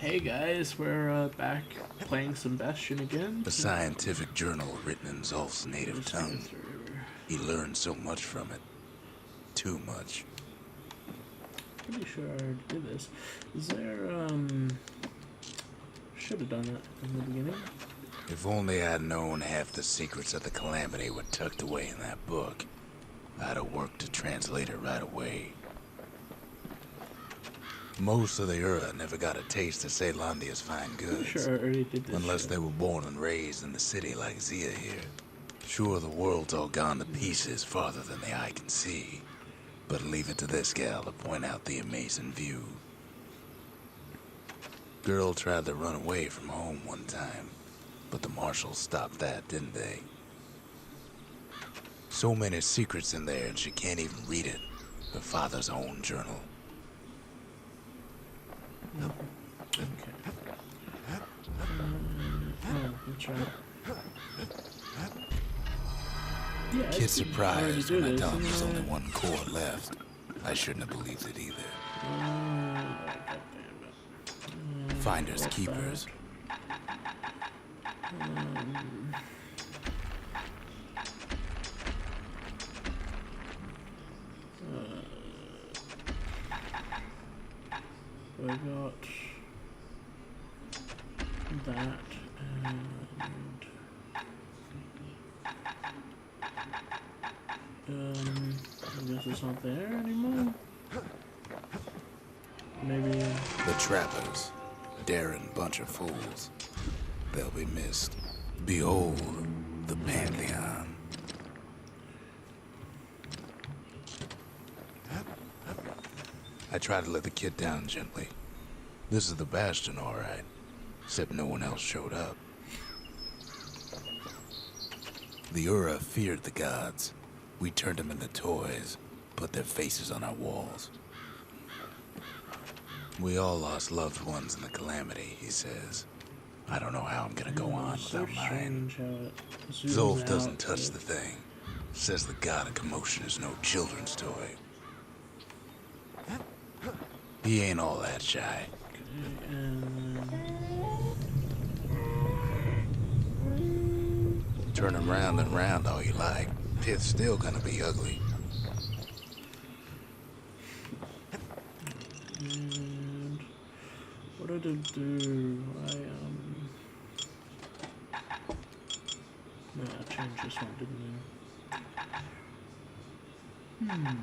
Hey guys, we're back playing some Bastion again. A scientific journal written in Zolf's native Let's go tongue. through. He learned so much from it. Too much. Pretty sure I already did this. Is there, should have done that in the beginning. If only I'd known half the secrets of the Calamity were tucked away in that book, I'd have worked to translate it right away. Most of the Ura never got a taste of Ceylondia's fine goods. Pretty sure I already did this. Unless they were born and raised in the city like Zia here. Sure, the world's all gone to pieces farther than the eye can see. But leave it to this gal to point out the amazing view. Girl tried to run away from home one time, but the marshals stopped that, didn't they? So many secrets in there and she can't even read it. Her father's own journal. Okay. That's right. Yeah, Kid surprised already when I do told him this, there's only one core left. I shouldn't have believed it either. Finders keepers. We got that and I guess it's not there anymore. Maybe The trappers. Daring bunch of fools. They'll be missed. Behold, the Pantheon. I tried to let the kid down gently. This is the Bastion, all right. Except no one else showed up. The Ura feared the gods. We turned them into toys, put their faces on our walls. We all lost loved ones in the Calamity, he says. I don't know how I'm gonna go on so without mine. strange how it zooms Zolf doesn't out, touch but- the thing. Says the god of commotion is no children's toy. He ain't all that shy. Okay, and Turn him round and round all you like. Pith's still gonna be ugly. what did it do? No, I changed this one, didn't I?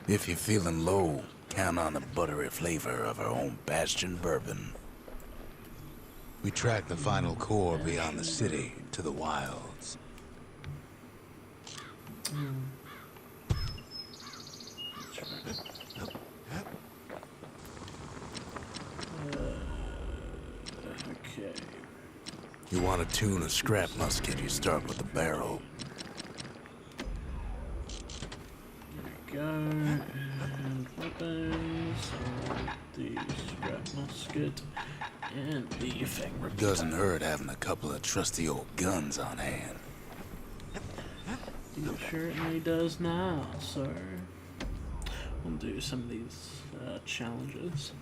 If you're feeling low, count on the buttery flavor of our own Bastion bourbon. We track the final core beyond the city to the wilds. Okay. You want to tune a scrap musket, you start with the barrel. Go and weapons, the scrap musket, and the effect repeater. Doesn't hurt having a couple of trusty old guns on hand. It certainly does now, sir. We'll do some of these challenges.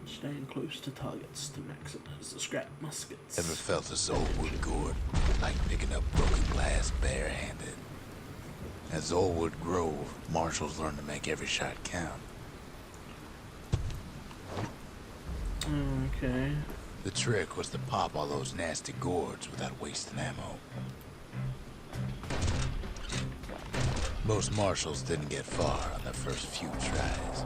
Staying close to targets to maximize the scrap muskets. Ever felt a Zolwood gourd? Like picking up broken glass barehanded. At Zolwood Grove, marshals learned to make every shot count. Okay. The trick was to pop all those nasty gourds without wasting ammo. Most marshals didn't get far on their first few tries.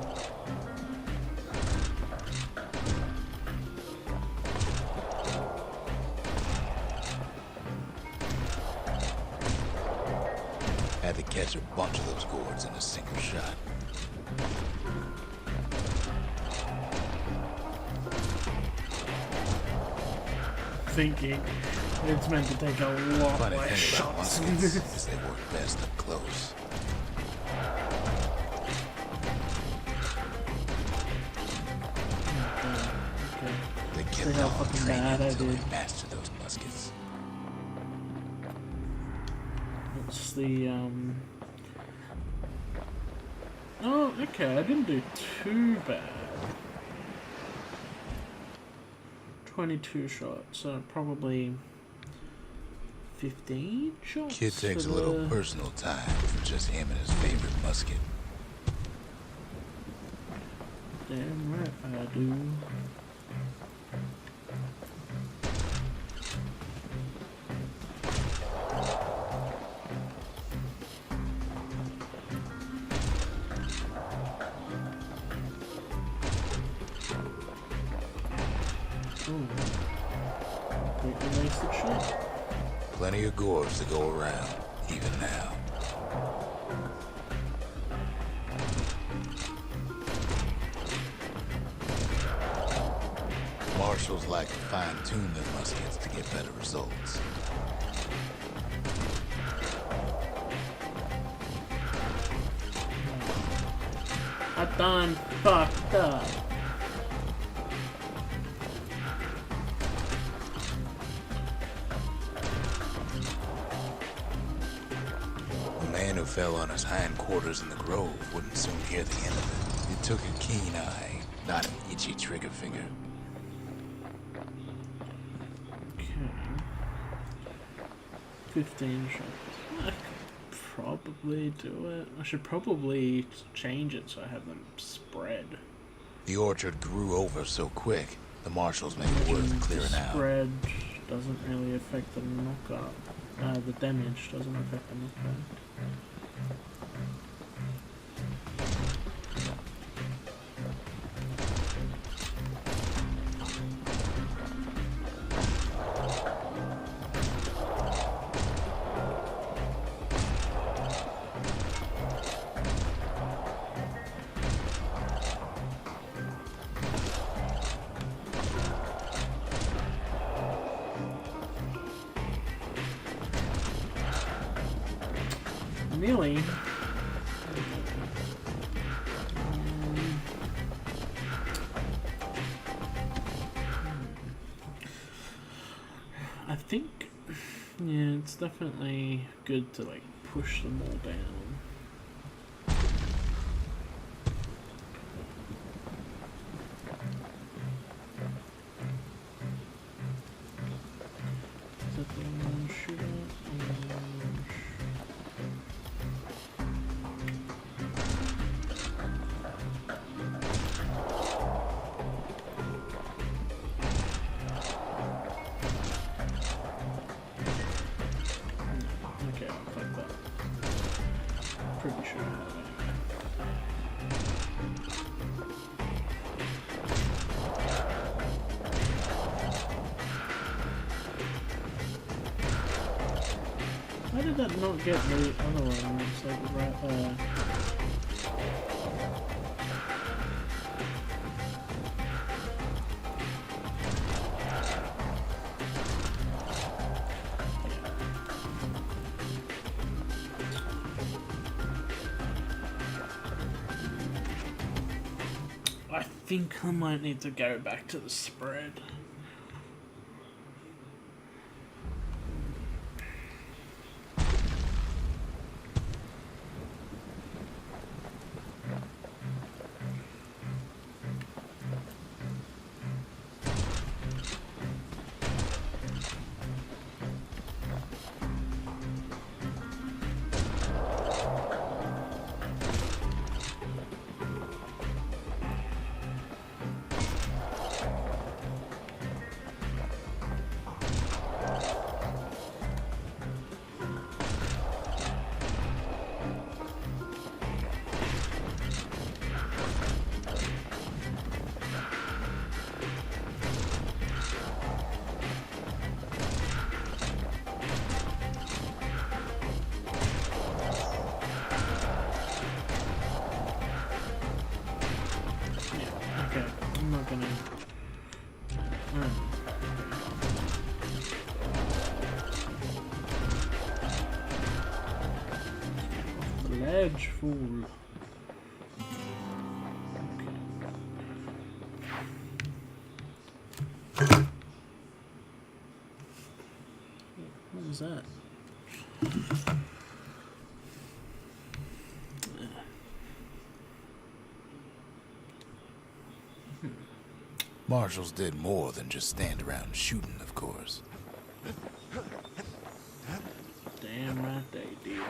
Had to catch a bunch of those gourds in a single shot. Thinking it's meant to take a lot Funny less thing about shots. muskets is they work best up close. Okay. They See kept how on fucking training bad I until did. they mastered those muskets. It's the Oh, okay, I didn't do too bad. 22 shots, so probably 15 shots. Kid takes a little personal time for just him and his favorite musket. Damn right I do. Completely wasted shot. Plenty of gores to go around, even now. Marshals like to fine-tune their muskets to get better results. I done fucked up. A man who fell on his hindquarters in the grove wouldn't soon hear the end of it. It took a keen eye, not an itchy trigger finger. Okay. 15 shots. I could probably do it. I should probably change it so I have them spread. The orchard grew over so quick, the marshals made it worth clearing out. Spread doesn't really affect the knockup. The damage doesn't affect the knockup. Nearly. I think, yeah, it's definitely good to like push them all down. Is that the one shooter? Okay, I'll click that. Pretty sure I have it anyway. Why did that not get the other one? It's like right there. I think I might need to go back to the spread. Okay, I'm not gonna. Off the ledge, fool. Okay. What was that? Marshals did more than just stand around shooting, of course. Damn right they did.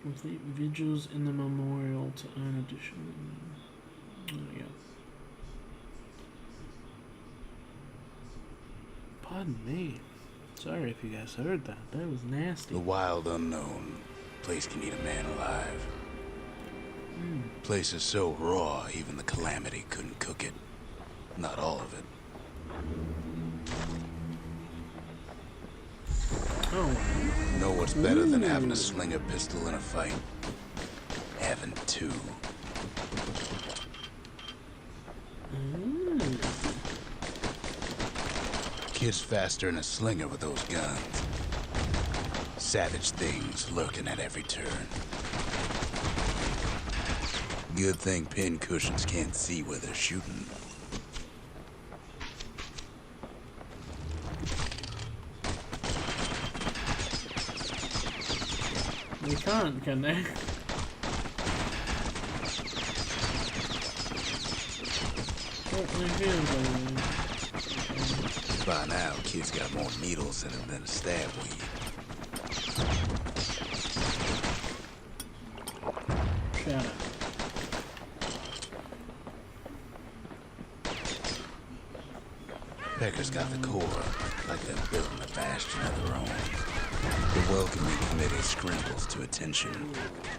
Complete vigils in the memorial to earn additional. Oh, yeah. Pardon me. Sorry if you guys heard that. That was nasty. The wild unknown. Place can eat a man alive. Place is so raw, even the Calamity couldn't cook it. Not all of it. Oh. Know what's better than having a slinger pistol in a fight? Having two. Kids faster than a slinger with those guns. Savage things lurking at every turn. Good thing pin cushions can't see where they're shooting. They can't, can they? Certainly feels like it. By now, kids got more needles in them than a stab weed. Shut up. Pecker's got the core, like they're building a bastion of their own. The welcoming committee scrambles to attention.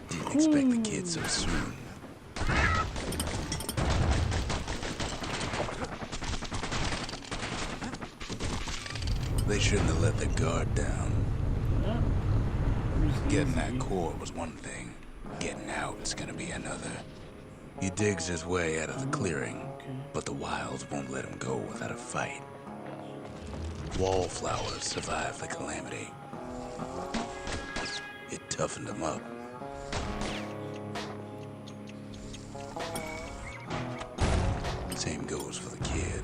Didn't expect the kids so soon. They shouldn't have let their guard down. Getting that core was one thing. Getting out's gonna be another. He digs his way out of the clearing, but the wilds won't let him go without a fight. Wallflowers survived the Calamity. It toughened him up. Same goes for the kid.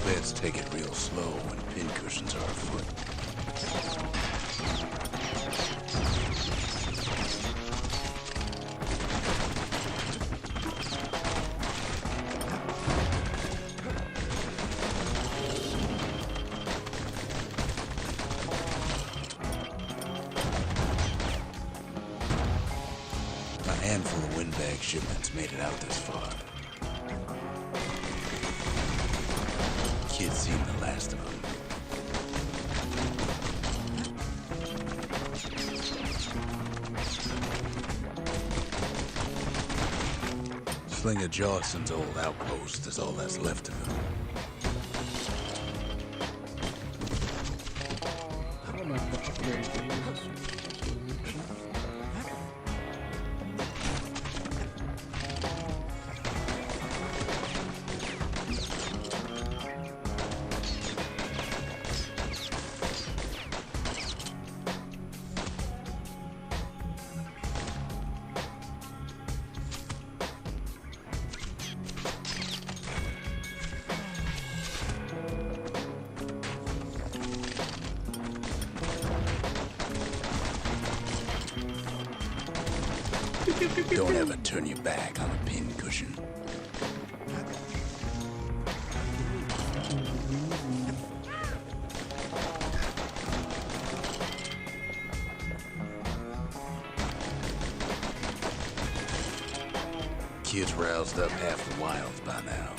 Let's take it real slow when pincushions are afoot. A handful of windbag shipments made it out this far. Kids seen the last of them. Slinger Johnson's old outpost is all that's left of him. How about the upgrade these? Don't ever turn your back on a pincushion. Kids roused up half the wilds by now.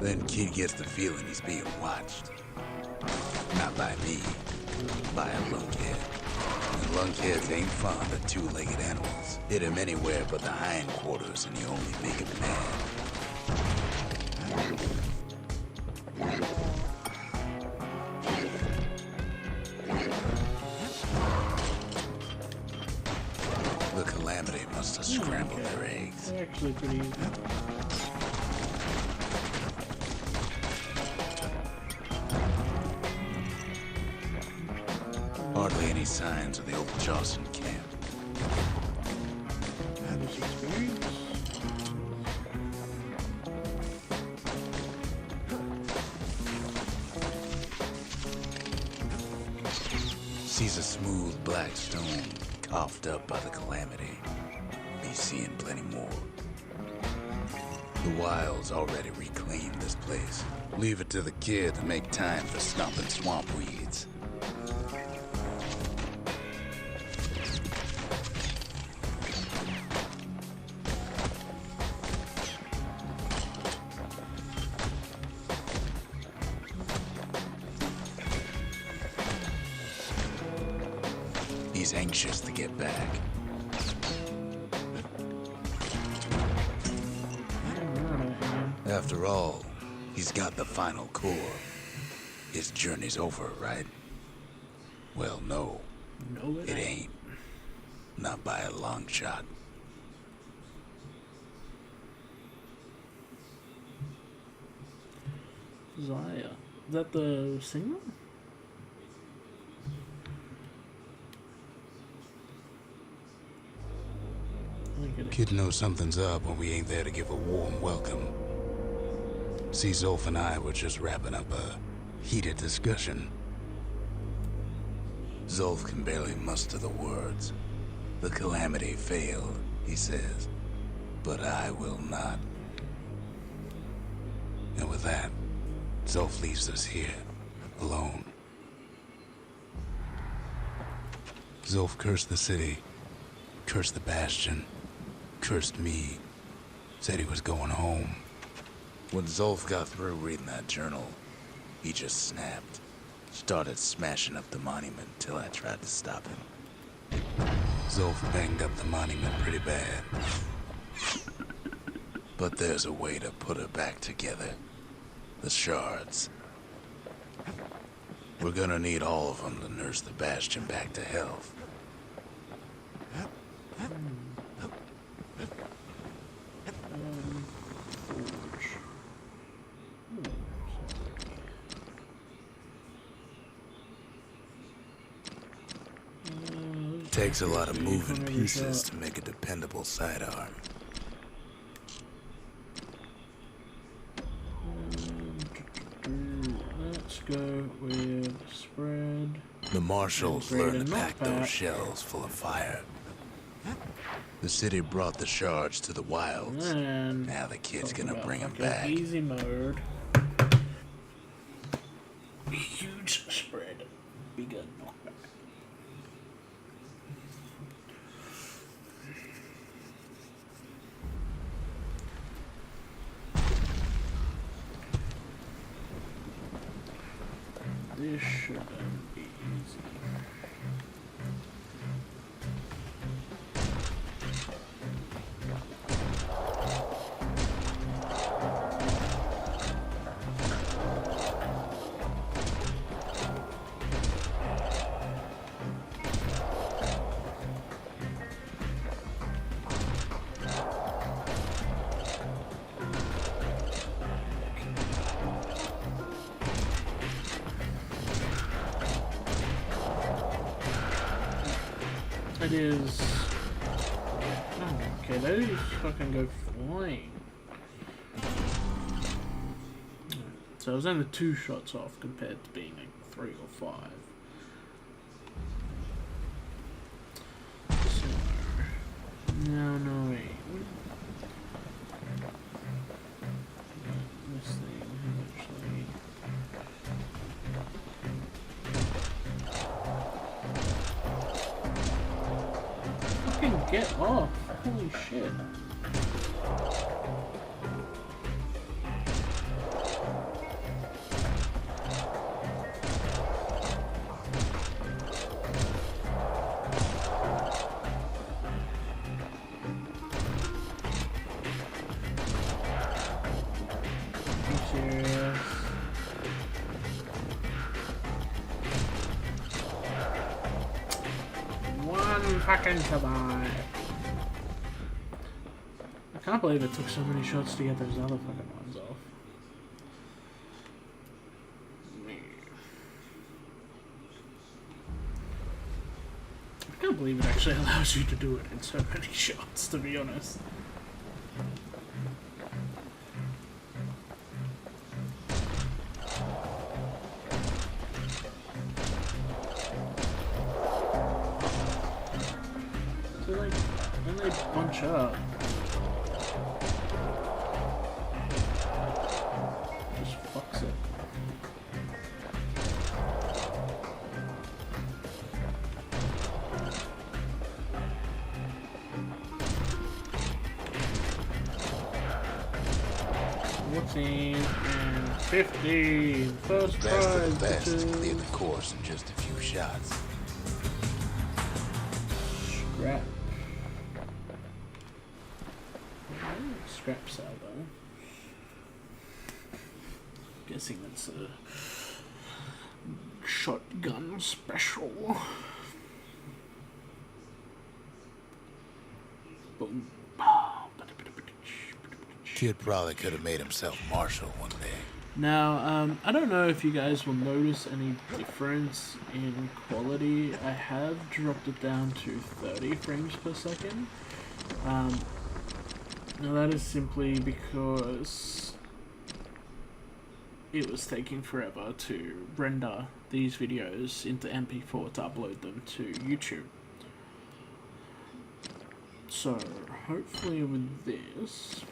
Then kid gets the feeling he's being watched. Not by me, by a lunkhead. And lunkheads ain't fond of two-legged animals. Hit him anywhere but the hindquarters and you only make him mad. must have scrambled their eggs. They're actually pretty easy. Hardly any signs of the old Jocelyn camp. This experience. Sees a smooth black stone coughed up by the calamity. He's seeing plenty more. The Wild's already reclaimed this place. Leave it to the kid to make time for stomping swamp weeds. He's anxious to get back. After all, he's got the final core. His journey's over, right? Well, no. No, It ain't. Not by a long shot. Zaya. Is that the singer? Kid knows something's up when we ain't there to give a warm welcome. See, Zolf and I were just wrapping up a heated discussion. Zolf can barely muster the words. The calamity failed, he says, but I will not. And with that, Zolf leaves us here, alone. Zolf cursed the city, cursed the Bastion, cursed me, said he was going home. When Zolf got through reading that journal, he just snapped. Started smashing up the monument till I tried to stop him. Zolf banged up the monument pretty bad. But there's a way to put it back together. The shards. We're gonna need all of them to nurse the Bastion back to health. Takes a lot of moving pieces to make a dependable sidearm. Let's go with spread. The marshals learned to pack those shells full of fire. The city brought the shards to the wilds. And now the kid's gonna bring them back. Easy mode. Huge spread. Bigger knockback. This shouldn't be easy. It is. Oh, okay, those fucking go flying. So I was only 2 shots off compared to being like 3 or 5. So no, wait. This thing actually. Get off! Holy shit. One fucking survive. can't believe it took so many shots to get those other fucking ones off. I can't believe it actually allows you to do it in so many shots, to be honest. So like, when they bunch up, just fucks it. And 50. First Best prize. of the best to clear the course in just a few shots. Scrap. Scrap sale though. Guessing that's a shotgun special. Boom. Kid probably could have made himself marshal one day. Now, I don't know if you guys will notice any difference in quality. I have dropped it down to 30 frames per second. Now that is simply because it was taking forever to render these videos into MP4 to upload them to YouTube. So, hopefully with this...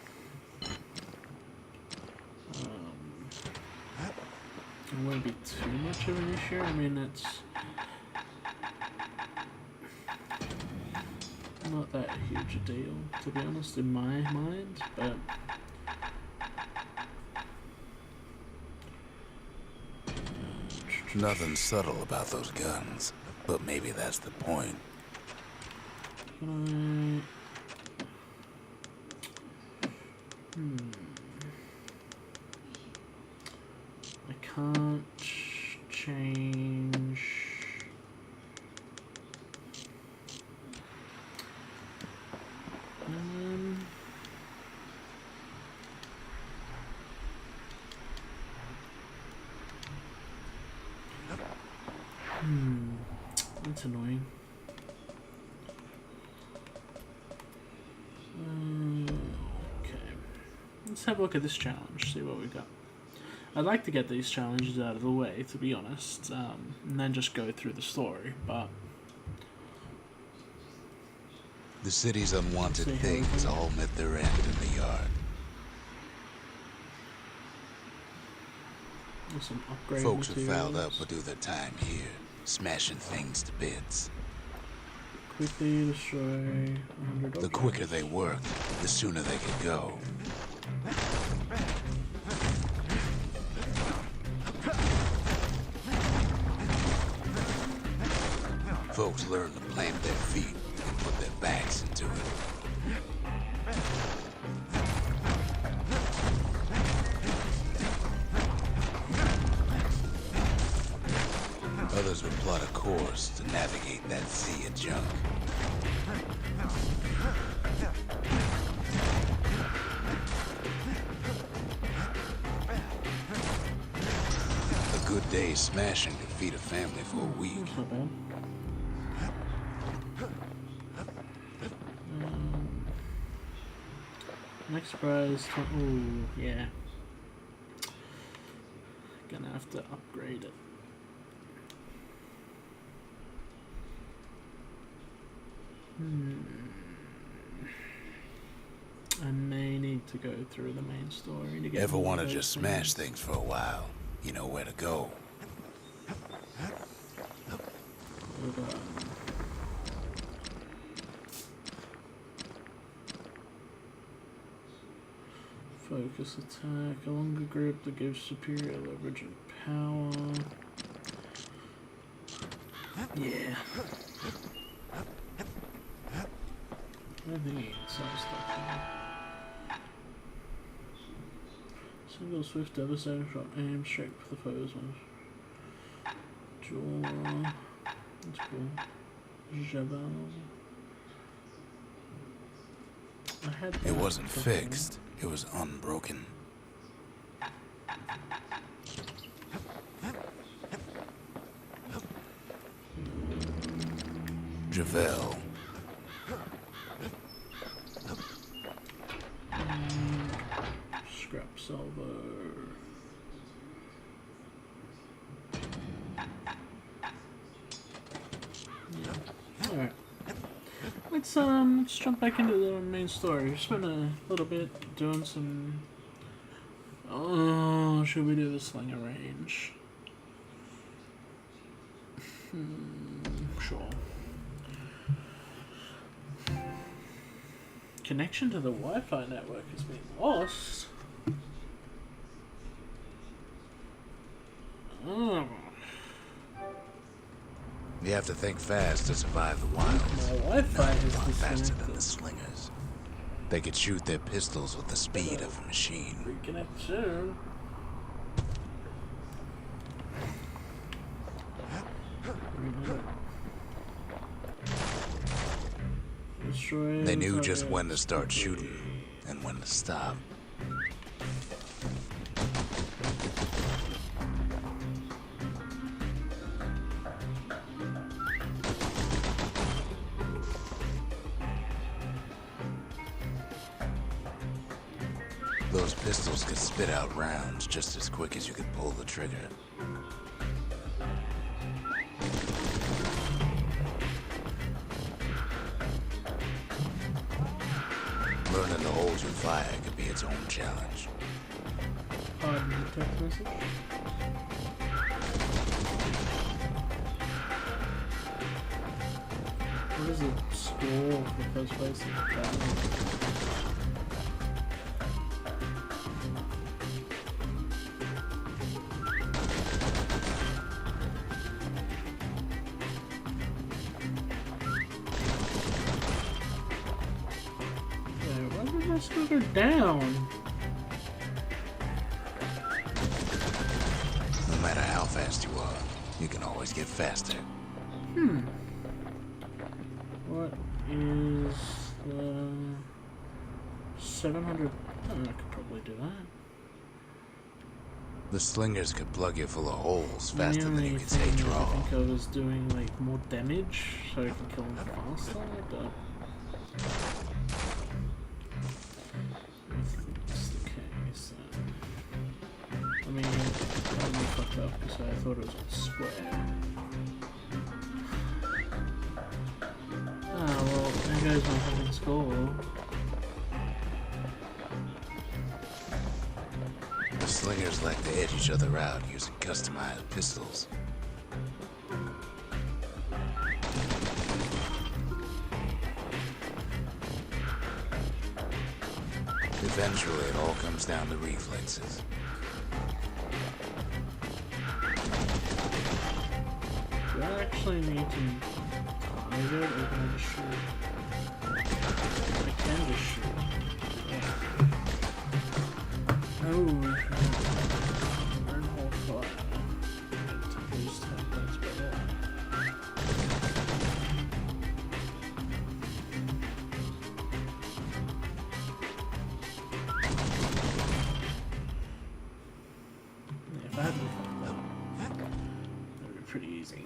it won't be too much of an issue. I mean, it's not that huge a deal, to be honest, in my mind, but nothing subtle about those guns, but maybe that's the point. I can't change. That's annoying. Okay. Let's have a look at this challenge, see what we got. I'd like to get these challenges out of the way, to be honest, and then just go through the story, but... The city's unwanted things all met their end in the yard. There's some upgrade Folks who materials. fouled up will do their time here, smashing things to bits. Quickly destroy 100 The quicker they worked, the sooner they could go. Folks learn to plant their feet and put their backs into it. Others would plot a course to navigate that sea of junk. A good day's smashing could feed a family for a week. Not bad. Next prize, ooh, yeah. Gonna have to upgrade it. I may need to go through the main story to get. Ever more want to of those just smash things for a while? You know where to go. But, focus attack, a longer grip that gives superior leverage and power. Yeah. I think he needs some stuff here. Single swift devastating shot, aim straight for the foe's mouth. Jaw. That's cool. Jabal. I had It that wasn't before. fixed, it was unbroken. Javel. Scrap salvo. Yeah. Alright. Let's jump back into the main story. We spent a little bit doing some. Oh, should we do the slinger range? Sure. Connection to the Wi-Fi network has been lost. Oh. You have to think fast to survive the wilds. My Wi-Fi has Far faster disconnected. than the slingers. They could shoot their pistols with the speed of a machine. Reconnect soon. Destroy They knew the just target. when to start shooting and when to stop. Those pistols could spit out rounds just as quick as you could pull the trigger. Learning to hold your fire could be its own challenge. Pardon the text message. What is the score for first place? Why did my score go down? No matter how fast you are, you can always get faster. What is the 700? Oh, I could probably do that. The slingers could plug you full of holes The faster than only you could say thing draw. I think I was doing like more damage, so I can kill them faster. But if that's the case, I mean, I really fucked up because I thought it was a square. Ah, well, there goes my fucking score. The slingers like to edge each other out using customized pistols. Eventually, it all comes down to reflexes. Do I actually need to target it, or can I just shoot? I can just shoot. Yeah. Oh, burn hole fire. To boost templates, but if I hadn't fucked up, that would be pretty easy.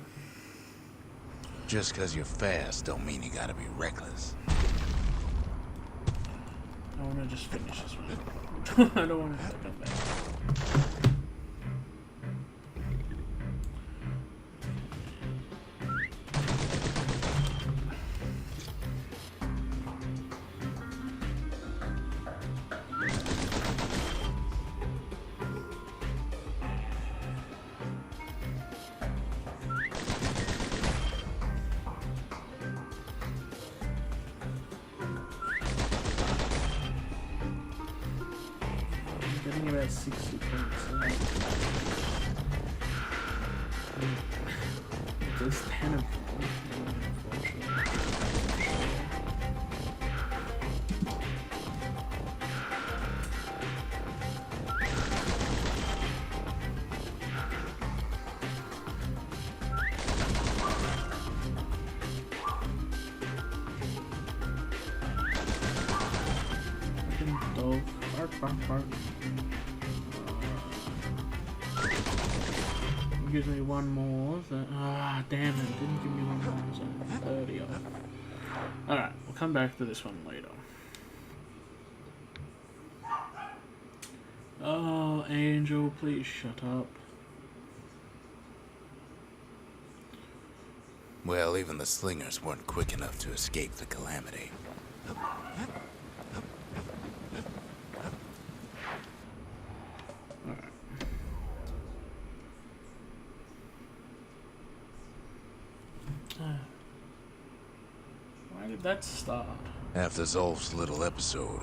Just because you're fast don't mean you gotta be reckless. I want to just finish this one. I don't want to have to come back. I'm getting about 60 points. There's 10 of them. Unfortunately. dog. Bark, bark, bark. Gives me one more. So, damn it. Didn't give me one more. So 30 off. Alright, we'll come back to this one later. Oh, Angel, please shut up. Well, even the slingers weren't quick enough to escape the calamity. Why did that start? After Zolf's little episode,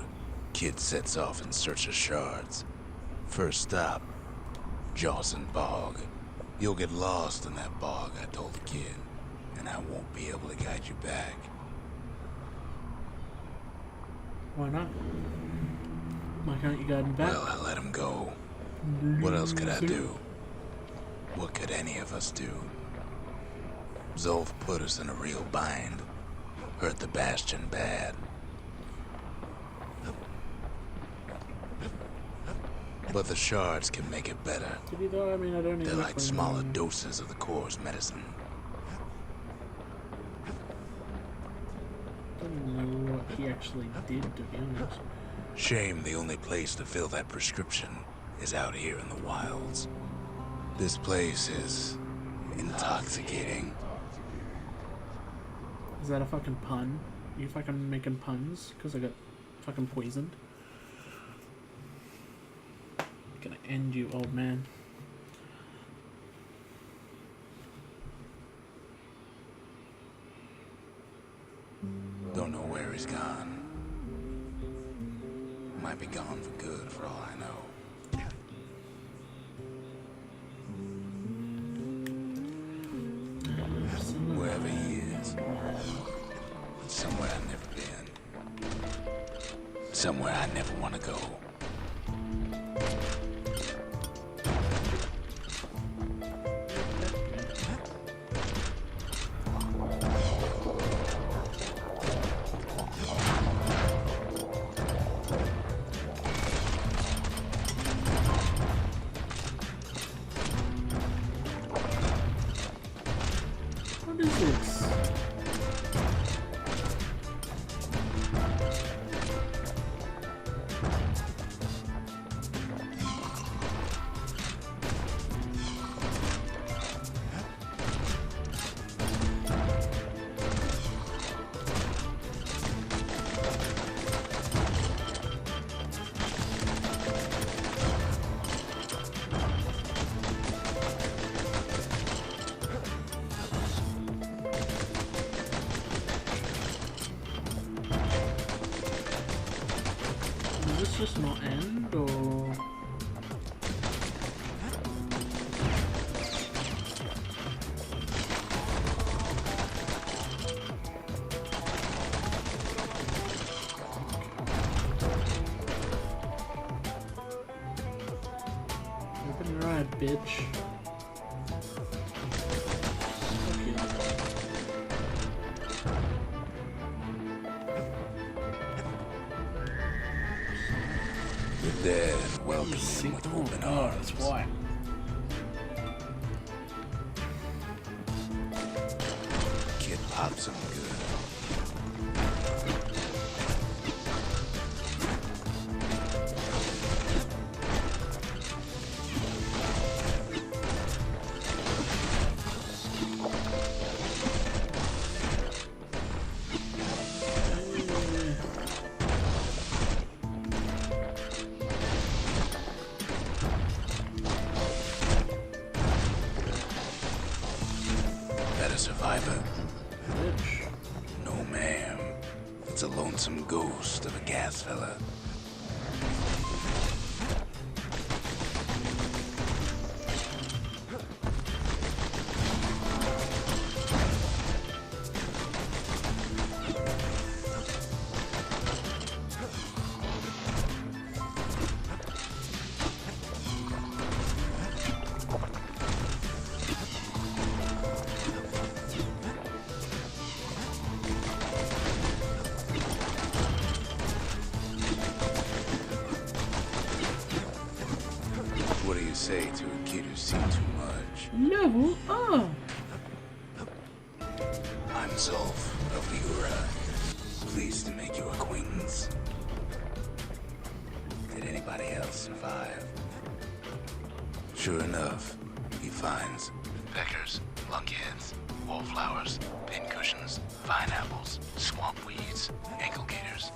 Kid sets off in search of shards. First stop, Jawson Bog. You'll get lost in that bog, I told the kid, and I won't be able to guide you back. Why not? Why can't you guide me back? Well, I let him go. What else could I do? What could any of us do? Zolf put us in a real bind. Hurt the Bastion bad. But the shards can make it better. Did he though? I mean, I don't They're exactly like smaller doses of the core's medicine. I don't know what he actually did, to be honest. Shame the only place to fill that prescription is out here in the wilds. This place is intoxicating. Is that a fucking pun? You fucking making puns? Because I got fucking poisoned. Gonna end you, old man. Don't know where he's gone. Might be gone for good, for all I know. Wherever he is. Somewhere I've never been. Somewhere I never want to go. What is this? Does this just not end, or...? Open your eye, bitch. Fuck you. You're dead and welcome him with open arms. That's why. Kid pops him good. That a survivor? Bitch. No, ma'am. It's a lonesome ghost of a gas fella. say to a kid who's seen too much. Level up! I'm Zolf of Ura. Pleased to make your acquaintance. Did anybody else survive? Sure enough, he finds peckers, lunkheads, wallflowers, pincushions, vine apples, swamp weeds, ankle gators.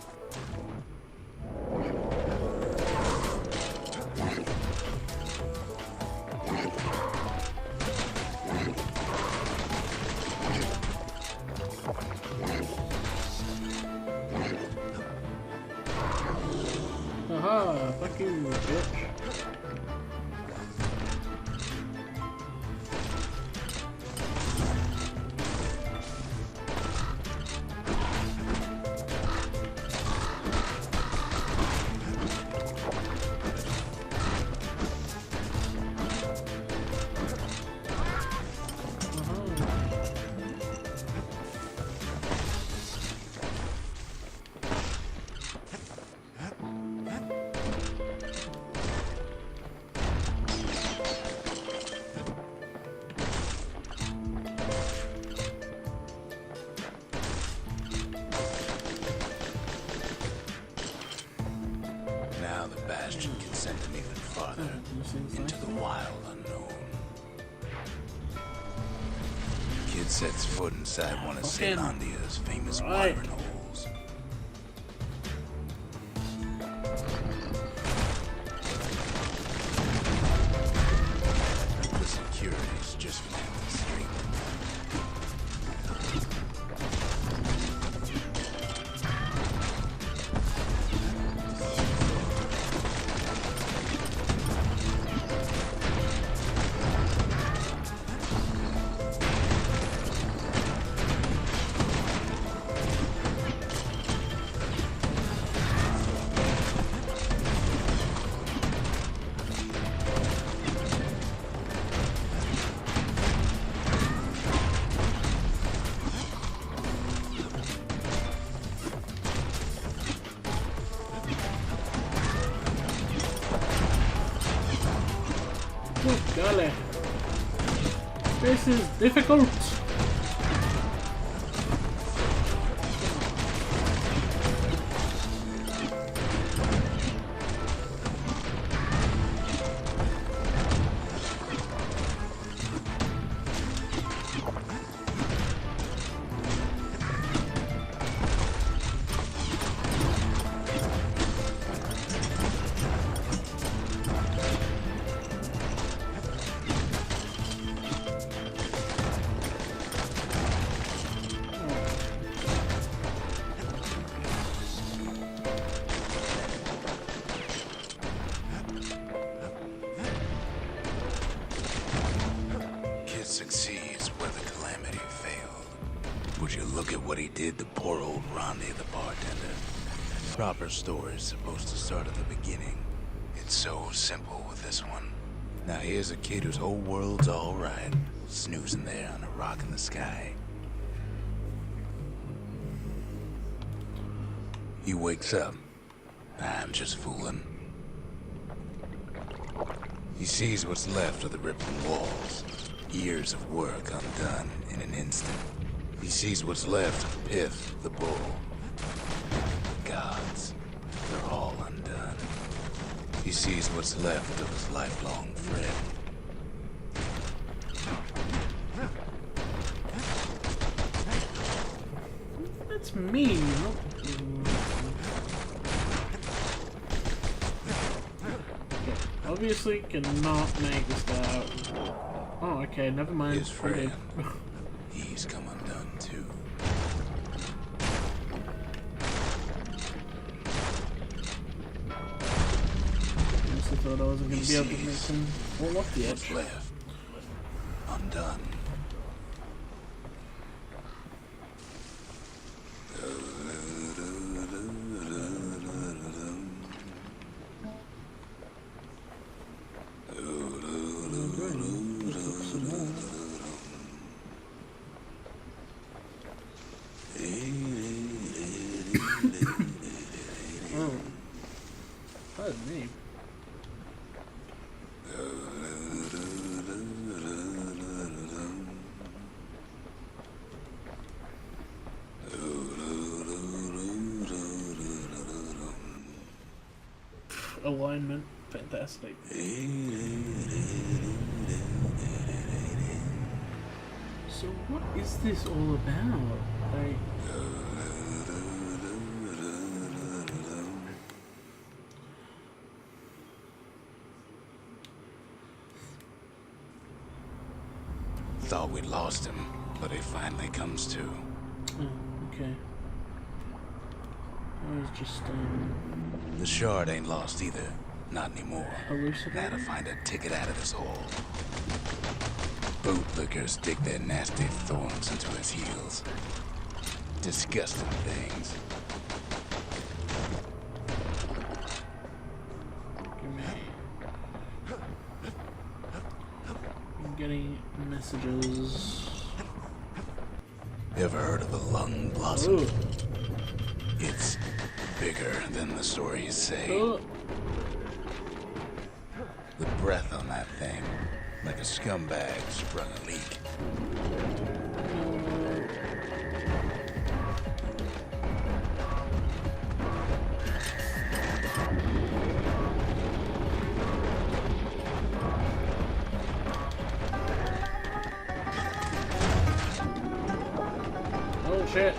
Haha, fuck you, bitch. Now the Bastion can send him even farther into the wild unknown. Kid sets foot inside one of Zealandia's famous watering holes. The security's just down the street. Golly. This is difficult. Succeeds where the calamity failed. Would you look at what he did to poor old Rondy the bartender? Proper story's supposed to start at the beginning. It's so simple with this one. Now here's a kid whose whole world's alright, snoozing there on a rock in the sky. He wakes up. I'm just fooling. He sees what's left of the rippling walls. Years of work undone in an instant. He sees what's left of Pith, the bull. The gods, they're all undone. He sees what's left of his lifelong friend. That's me. Obviously cannot make this guy out. Oh, okay, never mind. His friend, he's come undone too. I honestly thought I wasn't going to be able to make him fall off the edge. What's left? Undone. Oh. Pardon me. alignment. Fantastic. So what is this all about? Like, thought we'd lost him, but he finally comes to. oh, okay. I was just The shard ain't lost either. Not anymore. hallucinating. Now to find a ticket out of this hole. Bootlickers dig their nasty thorns into his heels. Disgusting things. Give me. I'm getting messages. Ever heard of the lung blossom? Oh. It's bigger than the stories say. Oh. The breath on that thing, like a scumbag sprung a leak. Oh shit.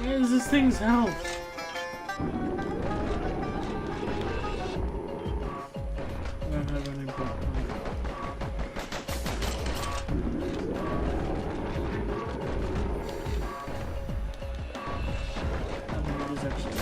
Where is this thing's health? I don't have any block. I think it is actually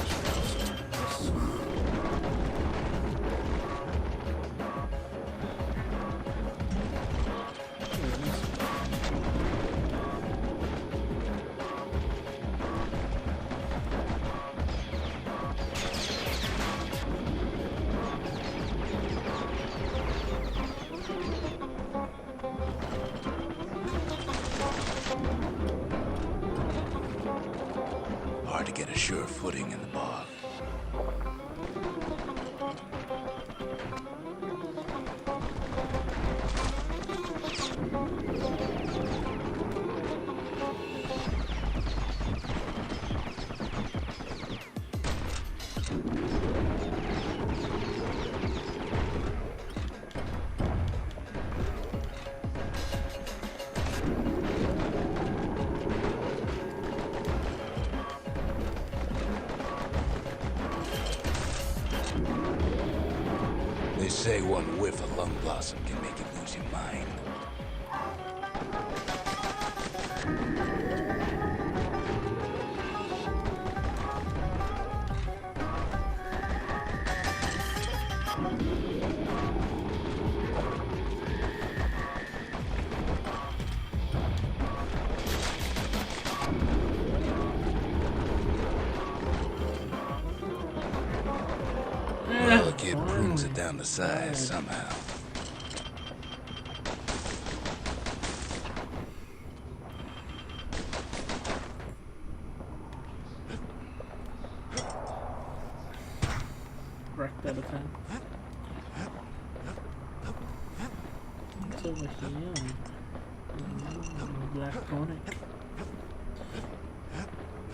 Hard to get a sure footing in the bog. They say one whiff of lung blossom can make you lose your mind. Well, the kid prunes it down to size somehow. wrecked out of town. What's over here? Black tonic.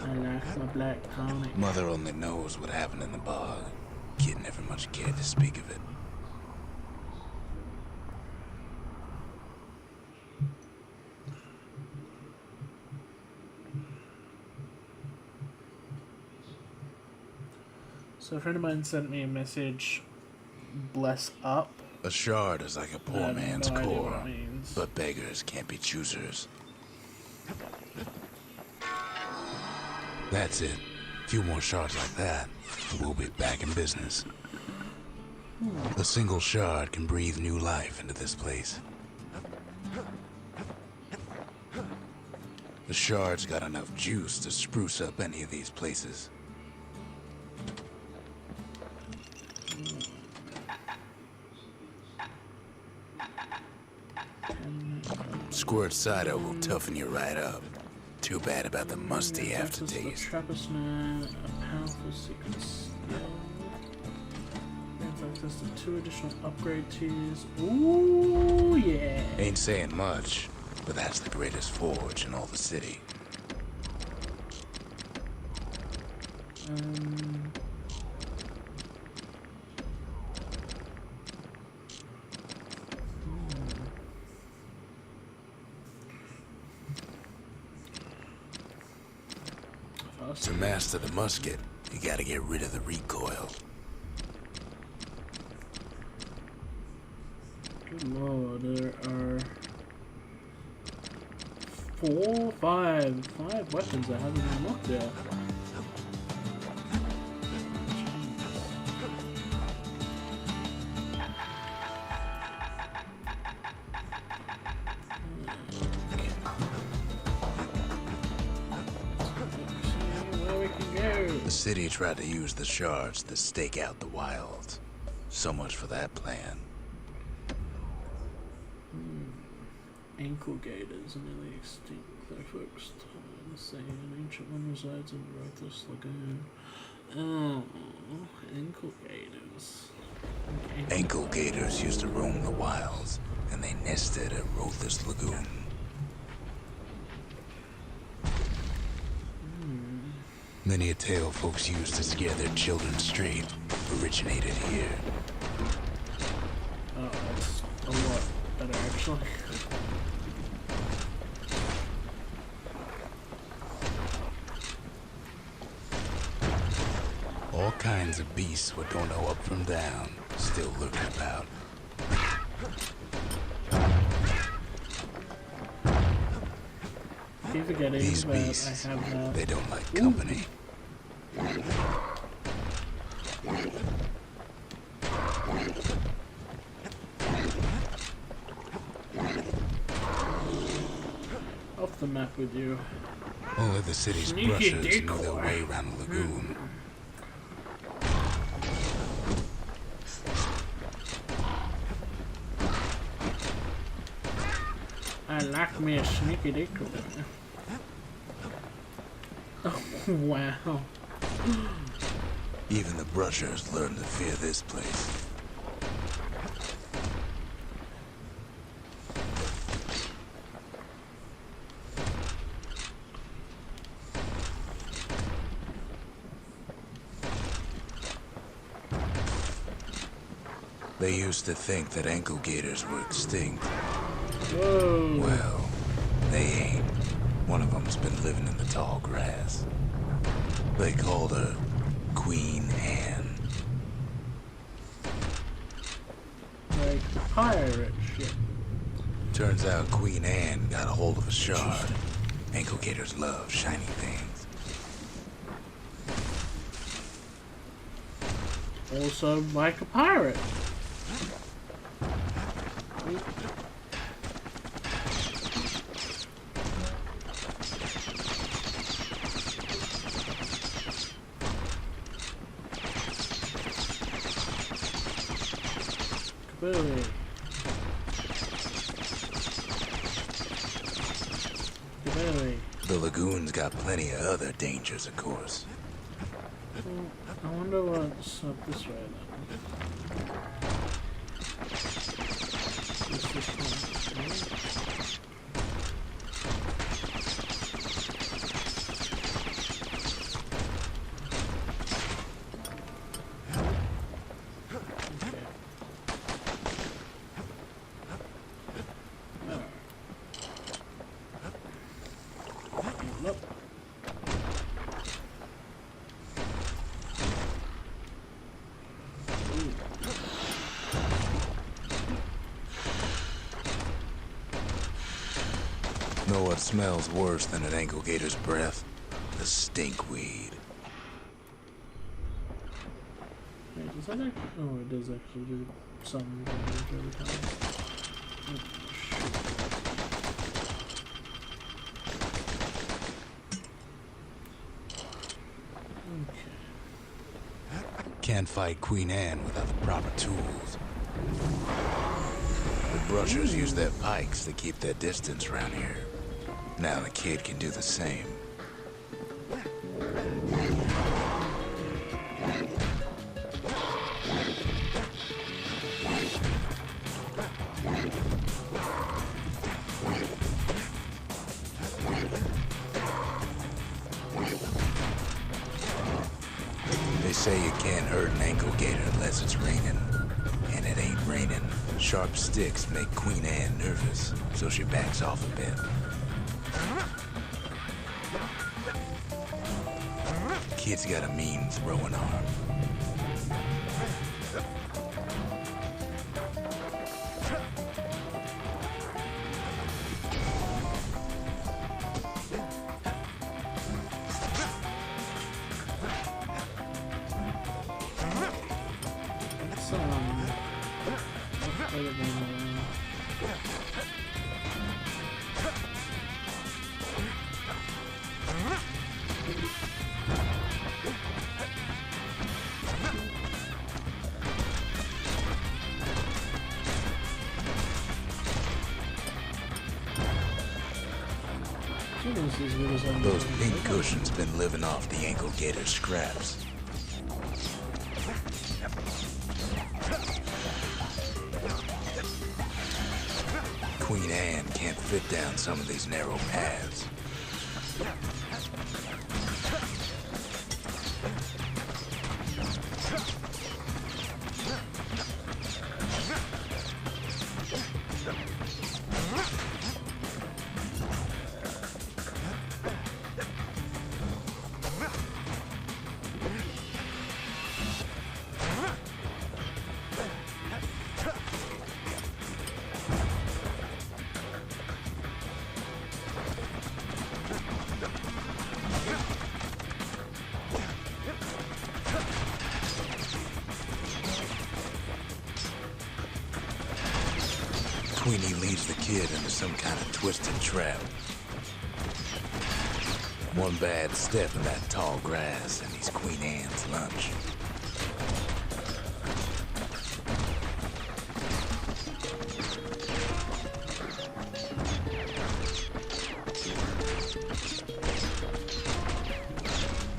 I like my black tonic. Mother only knows what happened in the bog. Kid never much cared to speak of it. So a friend of mine sent me a message, bless up. A shard is like a poor I have man's no idea what core, it means. but beggars can't be choosers. That's it. A few more shards like that, and we'll be back in business. A single shard can breathe new life into this place. The shard's got enough juice to spruce up any of these places. Squirt cider will toughen you right up. Too bad about the musty aftertaste. Trappist man, a powerful secret skill. Grants access to 2 additional upgrade tiers. Ooh, yeah. Ain't saying much, but that's the greatest forge in all the city. To master the musket, you gotta get rid of the recoil. Good lord, there are 5 weapons I haven't even looked at. The city tried to use the shards to stake out the wilds. So much for that plan. Ankle gators are nearly extinct. They're focused on the sea. An ancient one resides in the Rothless Lagoon. Oh, ankle gators. Ankle gators used to roam the wilds, and they nested at Rothless Lagoon. Many a tale folks used to scare their children straight originated here. Oh, that's a lot better actually. All kinds of beasts what don't know up from down, still lurking about. Keep forgetting These that beasts, I have that. they don't like company. Off the map with you. Only the city's Sneaky brushers know their decoy. way around the lagoon. I like me a sneaky decoy. Oh, wow. Even the brushers learn to fear this place. They used to think that ankle gators were extinct. Whoa. Well, they ain't. One of them's been living in the tall grass. They called her Queen Anne. Like pirate shit. Turns out Queen Anne got a hold of a shard. Ankle gators love shiny things. Also like a pirate. Kaboom. Kaboom. The lagoon's got plenty of other dangers, of course. Well, I wonder what's up this way then. What's this one? Know what smells worse than an ankle gator's breath? The stinkweed. Wait, does that actually... Oh, it does actually do some damage every time. Oh, shit. Okay. Can't fight Queen Anne without the proper tools. The brushers use their pikes to keep their distance around here. Now the kid can do the same. They say you can't hurt an ankle gator unless it's raining. And it ain't raining. Sharp sticks make Queen Anne nervous, so she backs off a bit. Kid's got a mean throwing arm. Those pink cushions been living off the ankle gator's scraps. Queen Anne can't fit down some of these narrow paths. Queenie leads the kid into some kind of twisted trap. One bad step in that tall grass and he's Queen Anne's lunch.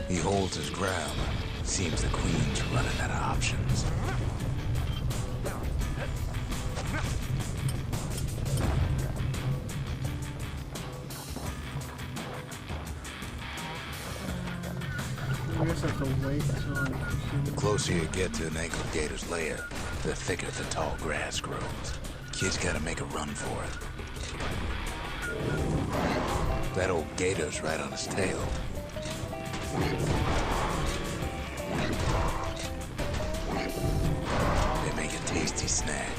He holds his ground. Seems the Queen's running out of options. The closer you get to an ankle gator's lair, the thicker the tall grass grows. Kid's gotta make a run for it. That old gator's right on his tail. They make a tasty snack.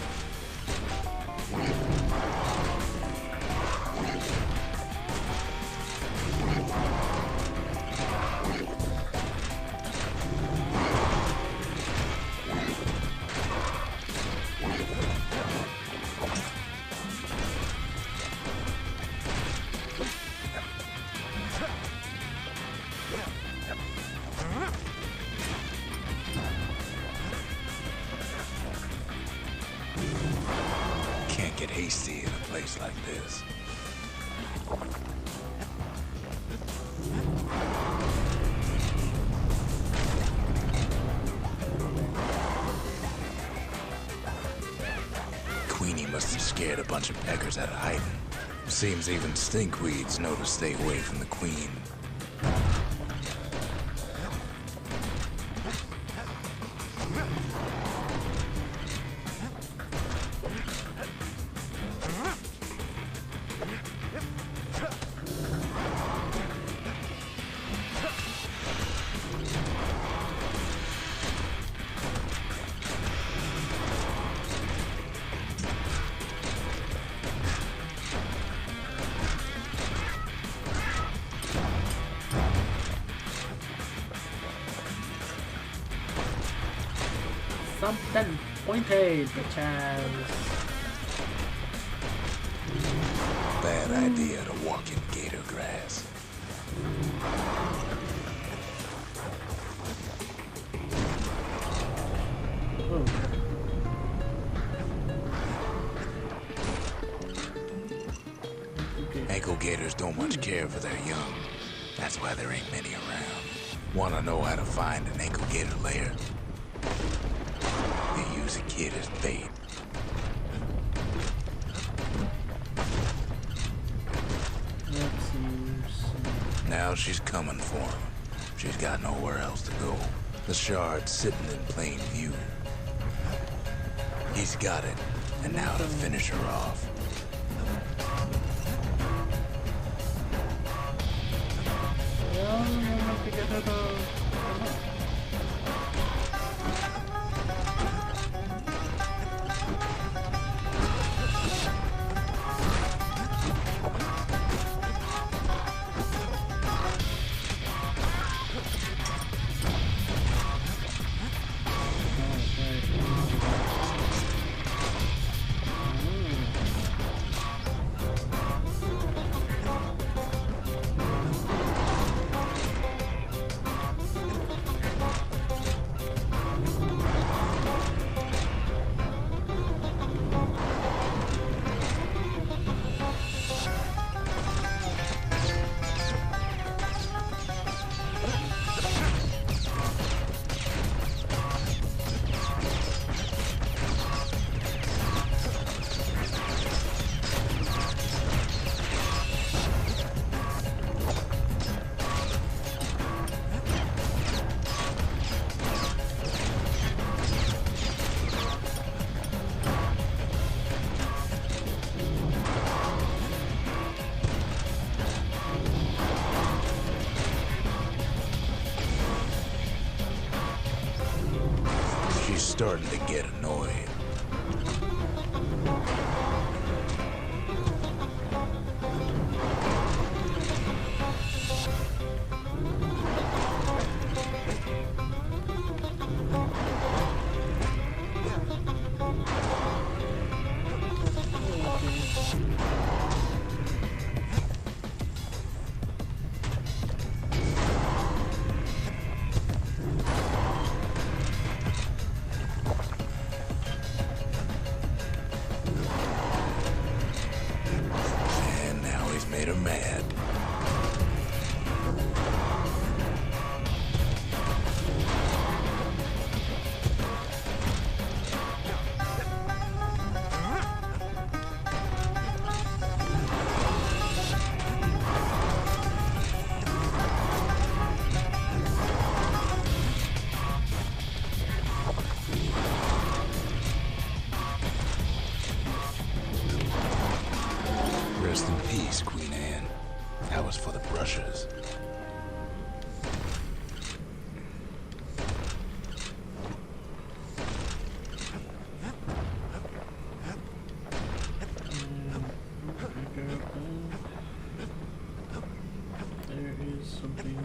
Can't get hasty in a place like this. Queenie must have scared a bunch of peckers out of hiding. Seems even stinkweeds know to stay away from the Queen. Something pointed, bitches. Bad idea to walk in gator grass. Oh. Okay. Ankle gators don't much care for their young. That's why there ain't many around. Wanna know how to find an ankle gator lair? They use a kid as bait. Now she's coming for him. She's got nowhere else to go. The shard's sitting in plain view. He's got it, and now to finish her off. Starting to get annoyed. Made her mad. Rest in peace, Queen Anne. That was for the brushes. There is something.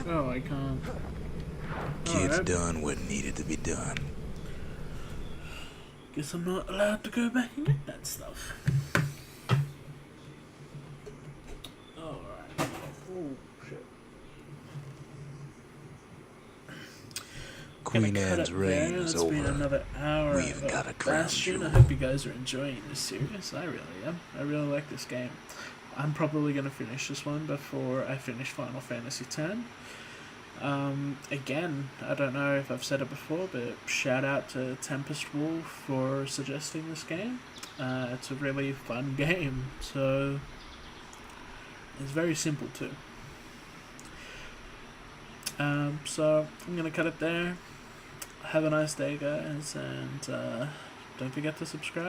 Oh, I can't. Kid's done what needed to be done. Guess I'm not allowed to go back and get that stuff. Queen Anne's reign is over. Been another hour. We've got a crown Bastion. jewel. I hope you guys are enjoying this series. I really am. I really like this game. I'm probably going to finish this one before I finish Final Fantasy X. Again, I don't know if I've said it before, but shout out to TempestWolf for suggesting this game. It's a really fun game, so it's very simple too. So I'm going to cut it there. Have a nice day, guys, and don't forget to subscribe.